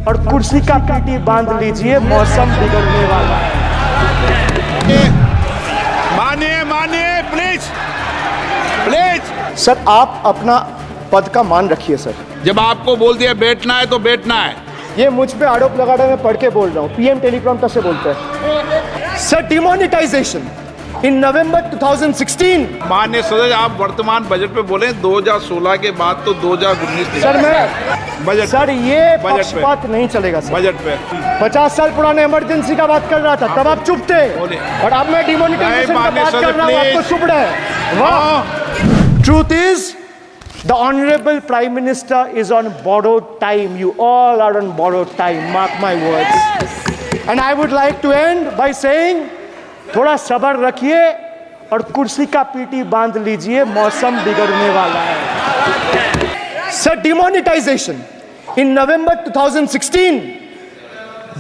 और कुर्सी का पीटी बांध लीजिए, मौसम बिगड़ने वाला है। मानिए मानिए प्लीज प्लीज। सर आप अपना पद का मान रखिए सर। जब आपको बोल दिया बैठना है तो बैठना है। ये मुझ पे आरोप लगा रहे हैं, मैं पढ़ के बोल रहा हूँ। पीएम टेलीप्रॉम्प्टर से बोलते हैं। सर डिमोनेटाइजेशन इन नवंबर 2016। माननीय सदस्य आप वर्तमान बजट पे बोले 2016 के बाद तो 2019। सर मैं बजट सर ये बजट पे पक्षपात नहीं चलेगा सर। बजट पे 50 साल पुराने इमरजेंसी का बात कर रहा था, तब आप चुप थे, और अब मैं डिमोनेटाइजेशन का बात कर रहा हूँ, आपको चुप रहे। वाह। Truth is the honorable prime minister is on borrowed time. You all are on borrowed time, mark my words. And I would like to end by saying थोड़ा सब्र रखिए और कुर्सी का पीटी बांध लीजिए, मौसम बिगड़ने वाला है। Sir demonetisation in November 2016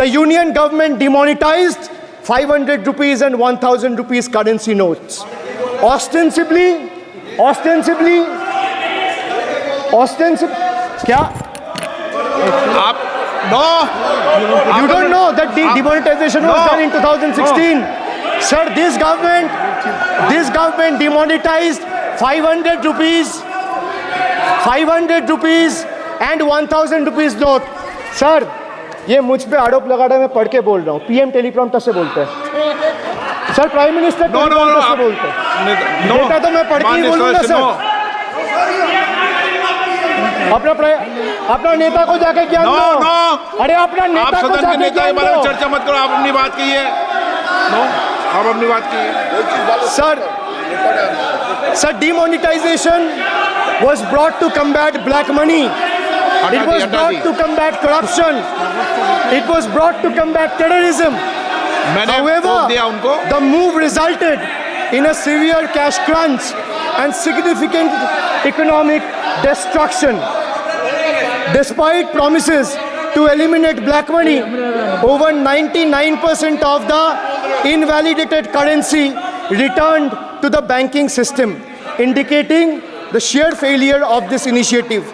the union government demonetized 500 rupees and 1000 rupees currency notes. Ostensibly क्या आप no you don't know that the demonetization was done in 2016. Sir, this government demonetized 500 rupees and 1000 rupees note. Sir, ये मुझ पे आरोप लगा रहे हैं, मैं पढ़ के बोल रहा हूँ। पीएम टेलीप्रॉम्प्टर से बोलते हैं सर, प्राइम मिनिस्टर टेलीप्रॉम्प्टर से बोलते हैं। नेता तो मैं पढ़ के ही बोलूंगा सर। अपना नेता को जाके ज्ञान दो। अरे अपना नेता को जाके ज्ञान दो। चर्चा मत करो, आप अपनी बात कीजिए। आप अपनी बात कीजिए। Sir demonetization was brought to combat black money. It was brought to combat corruption. It was brought to combat terrorism. However, the move resulted in a severe cash crunch and significant economic destruction. Despite promises to eliminate black money, over 99% of the invalidated currency returned to the banking system, indicating the sheer failure of this initiative.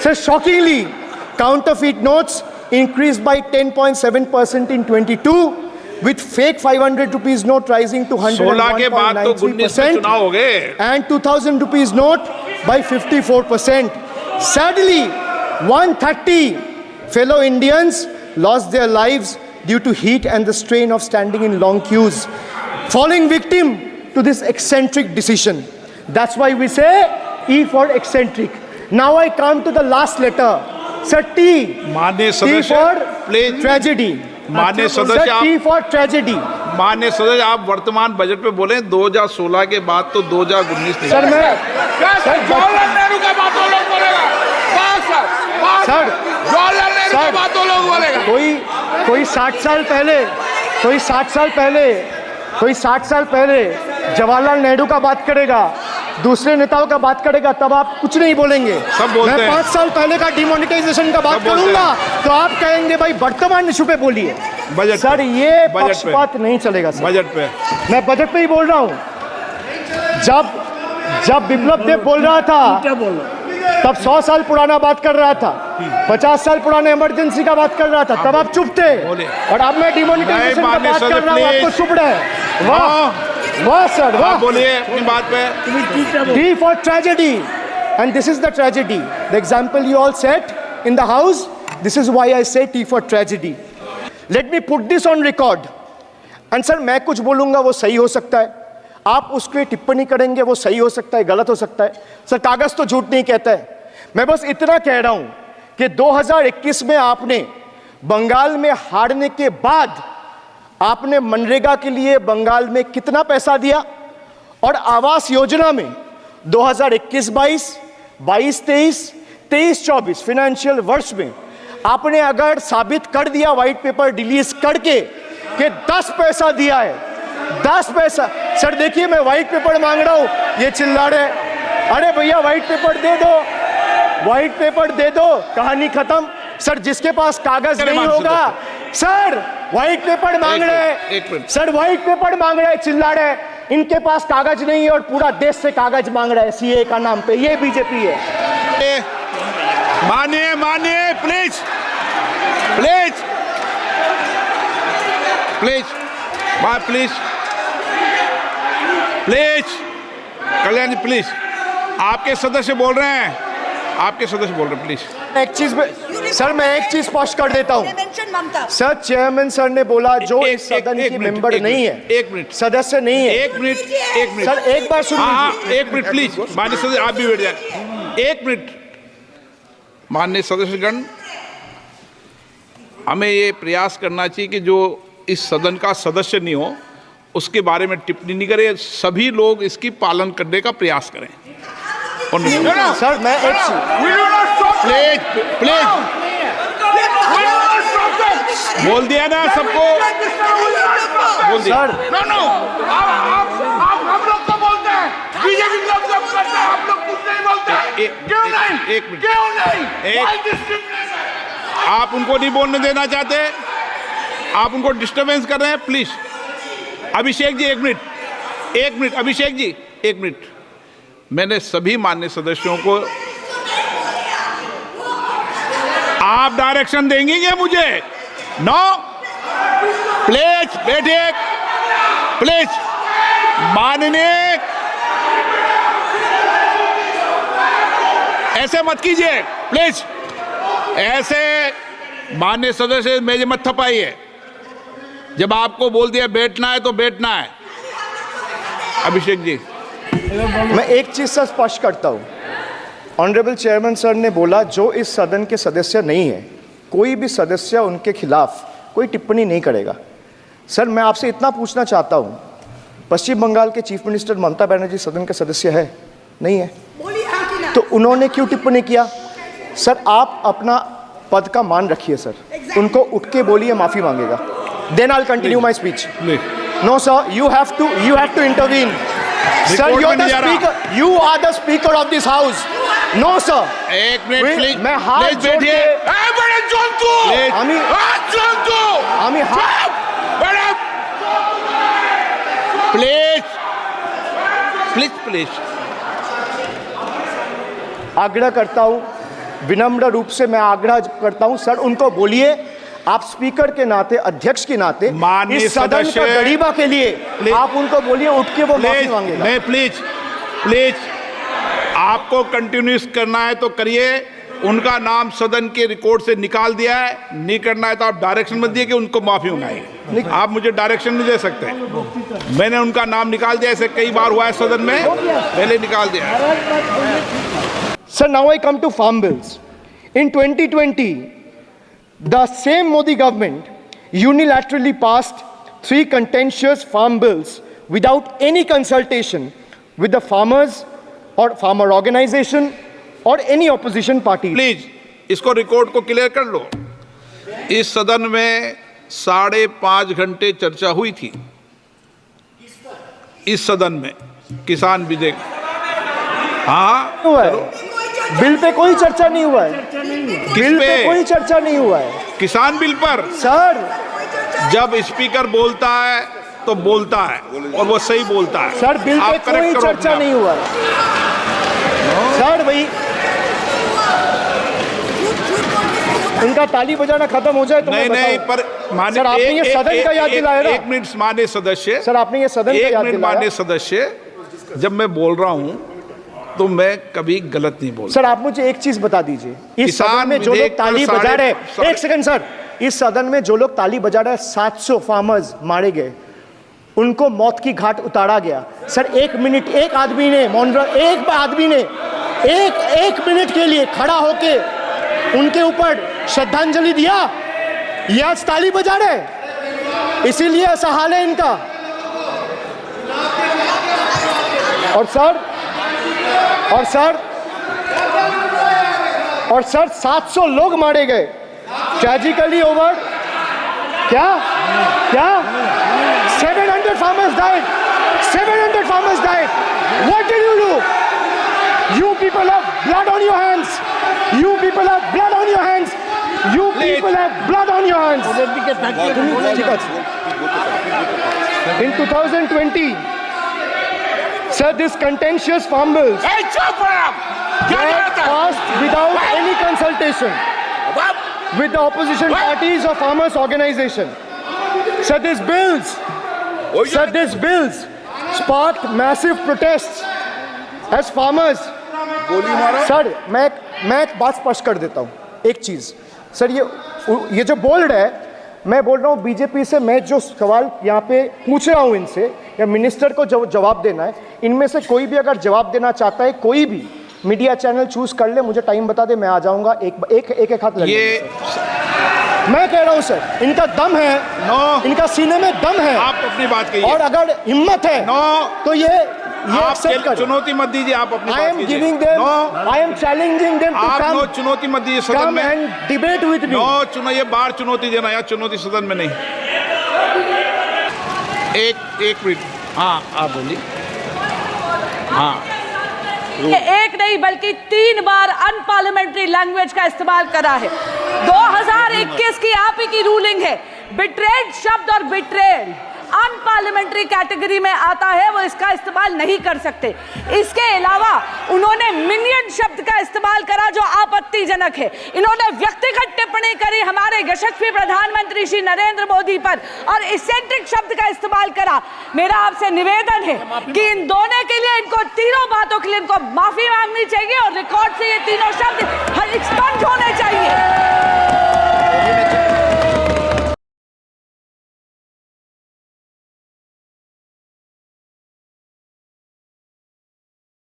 So shockingly, counterfeit notes increased by 10.7% in 22, with fake 500 rupees note rising to 101.93% and 2000 rupees note by 54%. Sadly, 130 fellow Indians lost their lives due to heat and the strain of standing in long queues, falling victim to this eccentric decision. That's why we say E for eccentric. Now I come to the last letter. Sir, T. T for tragedy. माननीय सदस्य T for tragedy. माननीय सदस्य आप वर्तमान budget पे बोले 2016 के बाद तो 2019। सर मैं जवाहरलाल नेहरू का बात तो लोग बोलेगा। सर जवाहरलाल नेहरू का बात तो लोग बोलेगा। कोई 60 साल पहले जवाहरलाल नेहरू का बात करेगा, दूसरे नेताओं का बात करेगा, तब आप कुछ नहीं बोलेंगे। सब बोलते हैं। मैं 5 साल पहले का डिमोनेटाइजेशन का बात करूंगा तो आप कहेंगे भाई वर्तमान इशू पे बोलिए। सर ये पक्षपात नहीं चलेगा सर। बजट पे मैं बजट पे ही बोल रहा हूँ। जब बिप्लब देव बोल रहा था तब 100 साल पुराना बात कर रहा था, 50 साल पुराने इमरजेंसी का बात कर रहा था, तब आप चुप थे, और अब मैं डिमोनेटाइजेशन का बात कर रहा हूँ, आपको चुप रहे। वाह सर वाह। बोलिए अपनी बात पे। D for tragedy, and this is the tragedy. The example you all set in the house. This is why I say T for tragedy. Let me put this on record. And sir, मैं कुछ बोलूँगा वो सही हो सकता है, आप उस पर टिप्पणी करेंगे वो सही हो सकता है, गलत हो सकता है। सर कागज तो झूठ नहीं कहता है। मैं बस इतना कह रहा हूँ कि 2021 में आपने बंगाल में हारने के बाद आपने मनरेगा के लिए बंगाल में कितना पैसा दिया, और आवास योजना में 2021-22, 22-23, 23-24 फाइनेंशियल वर्ष में आपने अगर साबित कर दिया व्हाइट पेपर रिलीज करके कि 10 पैसा दिया है, 10 पैसा। सर देखिए मैं व्हाइट पेपर मांग रहा हूं, ये चिल्ला रहे, अरे भैया व्हाइट पेपर दे दो, व्हाइट पेपर दे दो, कहानी खत्म। सर जिसके पास कागज नहीं होगा, सर व्हाइट पेपर मांग रहे, सर व्हाइट पेपर मांग रहे, चिल्ला रहे, इनके पास कागज नहीं है और पूरा देश से कागज मांग रहा है सीए का नाम पे। ये बीजेपी है। मानिए please. Please please bye please please Kalyan ji please आपके सदस्य बोल रहे हैं, आपके सदस्य बोल रहे हैं, प्लीज। एक चीज सर, मैं एक चीज स्पष्ट कर देता हूँ सर। चेयरमैन सर ने बोला जो इस सदन की मेंबर नहीं है, एक मिनट, सदस्य नहीं है। एक मिनट सर एक बार सुन लीजिए। एक मिनट प्लीज, माननीय सदस्य आप भी बैठ जाए। एक मिनट माननीय सदस्यगण, हमें ये प्रयास करना चाहिए कि जो इस सदन का सदस्य नहीं हो उसके बारे में टिप्पणी नहीं करें, सभी लोग इसकी पालन करने का प्रयास करें। सर मैं एक प्लीज प्लीज बोल दिया ना सबको, बोल दिया। सर आप हम लोग तो बोलते हैं, बीजेपी लोग जब करते हैं आप लोग कुछ नहीं बोलते। क्यों नहीं? एक मिनट, क्यों नहीं? Why this discrimination? आप उनको नहीं बोलने देना चाहते, आप उनको डिस्टर्बेंस कर रहे हैं। प्लीज अभिषेक जी एक मिनट, एक मिनट अभिषेक जी एक मिनट। मैंने सभी माननीय सदस्यों को, आप डायरेक्शन देंगे क्या मुझे? नो प्लीज बैठिए, प्लीज माननीय, ऐसे मत कीजिए प्लीज, ऐसे माननीय सदस्य मेरे मत थपाइए। जब आपको बोल दिया बैठना है तो बैठना है। अभिषेक जी मैं एक चीज से स्पष्ट करता हूँ। ऑनरेबल चेयरमैन सर ने बोला जो इस सदन के सदस्य नहीं है, कोई भी सदस्य उनके खिलाफ कोई टिप्पणी नहीं करेगा। सर मैं आपसे इतना पूछना चाहता हूँ, पश्चिम बंगाल के चीफ मिनिस्टर ममता बनर्जी सदन के सदस्य है? नहीं है, तो उन्होंने क्यों टिप्पणी किया? सर आप अपना पद का मान रखिए सर, उनको उठ के बोलिए माफी मांगेगा। Then I will continue my speech. No sir, you have to intervene. Sir, you are the speaker. You are the speaker of this house. No sir. एक मिनट प्लीज, मैं हाथ प्लीज जोड़ बैठिए। ए बड़े जंतु, আমি हाथ जंतु, আমি হাত बड़े प्लीज प्लीज प्लीज आग्रह करता हूँ, विनम्र रूप से मैं आग्रह करता हूँ सर, उनको बोलिए आप स्पीकर के नाते, अध्यक्ष के नाते माननीय इस सदन का सदस्य, गरिमा के लिए आप उनको बोलिए उठ के वो माफी मांगेगा। नहीं प्लीज प्लीज, आपको कंटिन्यूस करना है तो करिए। उनका नाम सदन के रिकॉर्ड से निकाल दिया है, नहीं करना है तो आप डायरेक्शन मत दिए कि उनको माफी मंगाइए। आप मुझे डायरेक्शन नहीं दे सकते। मैंने उनका नाम निकाल दिया, ऐसे कई बार हुआ है सदन में, पहले निकाल दिया है। Sir, now I come to farm bills. In 2020, the same Modi government unilaterally passed 3 contentious farm bills without any consultation with the farmers or farmer organization or any opposition party. Please इसको record को clear कर लो। इस सदन में 5.5 घंटे चर्चा हुई थी, इस सदन में किसान विधेयक। हाँ हुआ है बिल पे कोई चर्चा नहीं हुआ है, बिल पे कोई चर्चा नहीं हुआ है किसान बिल पर। सर। जब स्पीकर बोलता है तो बोलता है और वो सही बोलता है। सर बिल पे आप कोई correct करो चर्चा अपने नहीं हुआ है सर। भाई इनका ताली बजाना खत्म हो जाए तो नहीं मैं नहीं, बताऊं। पर माननीय सर आपने ये सदन का याद दिलाया ना। एक मिनट माननीय सदस्य, सर आपने ये सदन का एक याद मिनट दिलाया। माननीय सदस्य, जब मैं बोल रहा हूं तो मैं कभी गलत नहीं बोलता। सर आप मुझे एक चीज बता दीजिए, इस किसान सदन में जो विधेयक लोग ताली पर बजा रहे साढ़े- एक सेकंड सर, इस सदन में जो लोग ताली बजा रहे 700 फार्मर्स मारे गए, उनको मौत की घाट उतारा गया। सर 1 मिनट, एक आदमी ने एक आदमी ने एक मिनट के लिए खड़ा होके उनके ऊपर श्रद्धांजलि दिया, ये आज ताली बजा रहे, इसीलिए ऐसा हाल है इनका। और सर 700 लोग मारे गए, ट्रेजिकली ओवर। क्या 700 farmers died. 700 farmers died. What did you do? You people have blood on your hands. You people have blood on your hands. You people have blood on your hands. In 2020, sir, this contentious farm bills ए चुप रहो, क्या were करता है? passed without any consultation. with the opposition parties of farmers organization. Sir, these bills sparked massive protests as farmers. Sir मैं एक बात स्पष्ट कर देता हूँ, एक चीज सर, ये जो बोल्ड है, मैं बोल रहा हूँ बीजेपी से, मैं जो सवाल यहाँ पे पूछ रहा हूँ इनसे, या मिनिस्टर को जवाब देना है, इनमें से कोई भी अगर जवाब देना चाहता है, कोई भी मीडिया चैनल चूज कर ले, मुझे टाइम बता दे, मैं आ जाऊंगा, एक हाथ लग ये मैं कह रहा हूं सर, इनका दम है, इनका सीने में दम है, आप अपनी बात कहिए, और अगर हिम्मत है तो ये एक्सेप्ट कर, चुनौती मत दीजिए, आप अपनी बात कीजिए। I am challenging them to आप चुनौती मत दीजिए सदन में, and debate with me. ये बार चुनौती देना, या चुनौती सदन में नहीं। एक मिनट, हाँ आप बोलिए। हाँ, एक नहीं बल्कि 3 बार अनपार्लियामेंट्री लैंग्वेज का इस्तेमाल करा है। 2021 की आप ही की रूलिंग है, बिट्रेड शब्द और बिट्रेड अनपार्लियामेंट्री कैटेगरी में आता है, वो इसका इस्तेमाल नहीं कर सकते। इसके अलावा उन्होंने मिनियन शब्द का इस्तेमाल करा जो आपत्तिजनक है। इन्होंने व्यक्तिगत टिप्पणी करी हमारे यशस्वी प्रधानमंत्री श्री नरेंद्र मोदी पर और इसेंट्रिक शब्द का इस्तेमाल करा। मेरा आपसे निवेदन है कि इन दोनों के लिए, इनको तीनों बातों के लिए इनको माफी मांगनी चाहिए और रिकॉर्ड से ये तीनों शब्द एक्सपंज